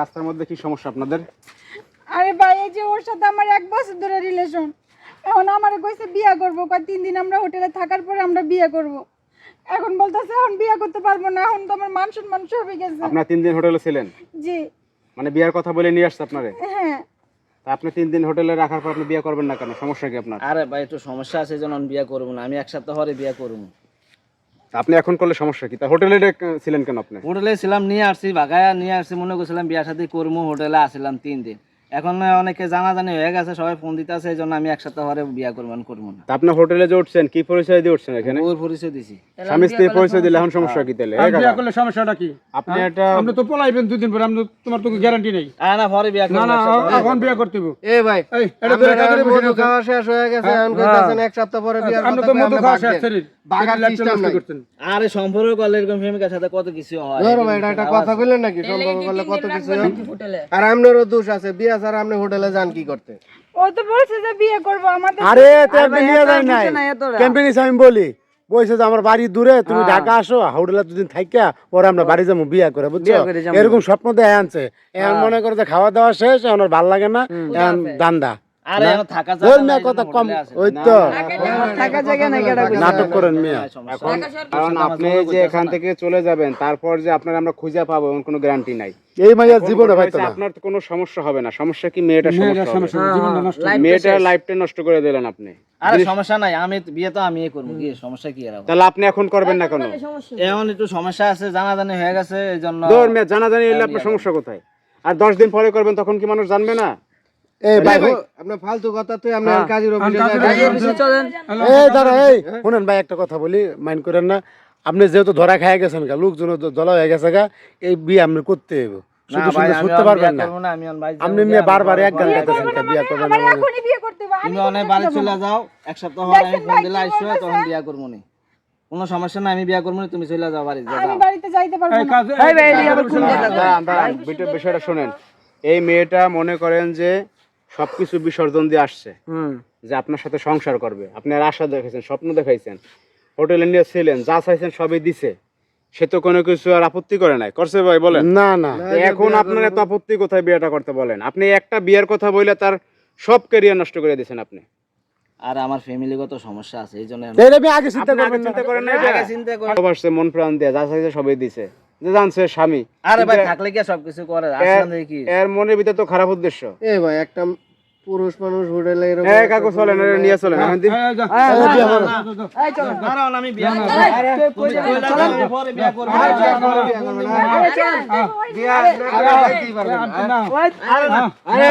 রাস্তার মধ্যে কি সমস্যা আপনাদের? আরে ভাই এই যে ওর সাথে আমার 1 বছর ধরে রিলেশন, এখন আমার কইছে বিয়ে করব, কয় 3 দিন আমরা হোটেলে থাকার পরে আমরা বিয়ে করব। এখন বলতাছে এখন বিয়ে করতে পারবো না, এখন তো আমার মান সম্মান সব হয়ে গেছে। আপনারা 3 দিন হোটেলে ছিলেন? জি। মানে বিয়ার কথা বলে নিয়ে আসছে আপনারে? হ্যাঁ। তা আপনি 3 দিন হোটেলে রাখার পর আপনি বিয়ে করবেন না কেন? সমস্যা কি আপনার? আরে ভাই একটু সমস্যা আছে জন্য আমি বিয়ে করব না, আমি 1 সপ্তাহ পরে বিয়ে করব। আপনি এখন করলে সমস্যা কি? তা হোটেলে ছিলেন কেন আপনি? হোটেলে ছিলাম, নিয়ে আসছি বাগায়া নিয়ে আসছি, মনে করছিলাম বিয়ে শাদী করবো, হোটেলে আসছিলাম 3 দিন। এখন অনেকে জানাজানি হয়ে গেছে, সবাই ফোন দিতে আছে, এই জন্য আমি 1 সপ্তাহ পরে বিয়ে করবো না। তা আপনি হোটেলে যে উঠছেন কি পরিচয় দিয়ে উঠছেন এখানে? ওর পরিচয় দিছি। স্বামী স্ত্রী পরিচয় দিলে এখন সমস্যা কি তাহলে? বিয়ে করলে সমস্যাটা কি? আপনি এটা আপনি তো পলাইবেন 2 দিন পরে, আপনি তোমার তো গ্যারান্টি নেই। না পরে বিয়ে করব না এখন বিয়ে করতে হবে। এ ভাই এই এটা তো কাদের বসে মধু খাওয়া শেষ হয়ে গেছে, এখন কইতাছেন 1 সপ্তাহ পরে বিয়ার আপনি কথা তো কই, মধু আমরা খাওয়া বাগার শেষ শরীর বাগার সিস্টেম নাই। করতেন। আরে সম্পর্ক করলে এরকম প্রেমিকার সাথে কত কিছু হয়। ধরো ভাই, এটা একটা কথা কইলেন নাকি? সম্পর্ক করলে কত কিছু হয়। আর আপনারও দোষ আছে, বিয়া ছাড়া আপনি হোটেলে যান কি করতে? ও তো বলছে যে বিয়ে করব আমাদের। আরে তো আপনি নিয়ে যাই নাই ক্যাম্পেইন আমি বলি বলছে যে আমার বাড়ি দূরে, তুমি ঢাকা আসো, হোটেলে দুদিন থাইকা পরে আমরা বাড়ি যাবো বিয়া করে, বুঝছো? এরকম স্বপ্ন দেয় আনছে। এখন মনে করে যে খাওয়া দাওয়া শেষ, এখন আর ভাল লাগে না, এখন দান্দা। আরে এখন থাকা ওই মেয়ে কথা কম, ওই তো থাকা জায়গা নাই কেডা কইছে? নাটক করেন মেয়ে। এখন কারণ আপনি যে এখান থেকে চলে যাবেন, তারপর যে আপনার আমরা খুঁজে পাবো এমন কোনো গ্যারান্টি নাই। এই মাইয়ার জীবনে ভাই তো না। আপনার তো কোনো সমস্যা হবে না। সমস্যা কি মেয়েটার সমস্যা হবে? জীবনটা নষ্ট। মেয়েটার লাইফটা নষ্ট করে দিলেন আপনি। আরে সমস্যা নাই, আমি বিয়ে তো আমি করবো, কি সমস্যা কি এর? তাহলে আপনি এখন করবেন না কেন? এখন একটু সমস্যা আছে, জানাজানি হয়ে গেছে, এই জন্য। দৌড় মেয়ে জানাজানি হলে আপনার সমস্যা কোথায়? আর 10 দিন পরে করবেন, তখন কি মানুষ জানবে না? এই ভাই আপনি ফালতু কথা তুই আপনি কাজের অফিসে চলেন। এই দাঁড়া, এই শুনেন ভাই একটা কথা বলি, মাইন্ড করেন না। আপনি যেহেতু ধরা খায় গেছেন গা, লোকজন জলা হয়ে গেছে গা, এই বিয়ে আপনি করতে হইব, শুধু শুধু ছুটতে পারবেন না। আপনি মেয়ে বারবার এক গান গাইতেছেন বিয়ে করবেন না। আমার এখনই বিয়ে করতে হবে। তুমি অনেক বাড়ি চলে যাও, 1 সপ্তাহ পরে আমি ফোন দিলে আইসো, তখন বিয়ে করবো না। কোনো সমস্যা নাই, আমি বিয়ে করবো না, তুমি চলে যাও বাড়িতে। আমি বাড়িতে যাইতে পারবো এই না। কাজ এই ভাই এই আবার কোন কথা? দাঁড়ান, বিষয়টা শুনেন। এই মেয়েটা মনে করেন যে সবকিছু বিসর্জন দিয়ে আসছে, যে আপনার সাথে সংসার করবে। আপনি আর আশা দেখেছেন, স্বপ্ন দেখাইছেন, হোটেলে নিয়ে ছিলেন, যা চাইছেন সবই দিছে। সে তো কোনো কিছু আর আপত্তি করে নাই, করছে ভাই বলেন? না না, এখন আপনার এত আপত্তি কোথায় বিয়েটা করতে বলেন? আপনি একটা বিয়ের কথা বলে তার সব ক্যারিয়ার নষ্ট করে দিয়েছেন আপনি। আর আমার ফ্যামিলিগত সমস্যা আছে, এই জন্য এটা আমি আগে চিন্তা করবেন না। চিন্তা করেন না, আগে চিন্তা করে। ভালোবাসছে, মন প্রাণ দিয়ে যা চাইছে সবই দিছে, যে জানছে স্বামী। আরে ভাই থাকলে কি আর সবকিছু করে? আসলে কি এর মনের ভিতরে তো খারাপ উদ্দেশ্য। এ ভাই, একটা পুরুষ মানুষ হোটেলে এরকম এই কাকু চলেন, এটা নিয়ে চলেন এখন দিন। এই যা। এই চলেন। দাঁড়াও, আমি বিয়ে করবো। চলেন পরে বিয়ে করবো। বিয়া আরে না। আরে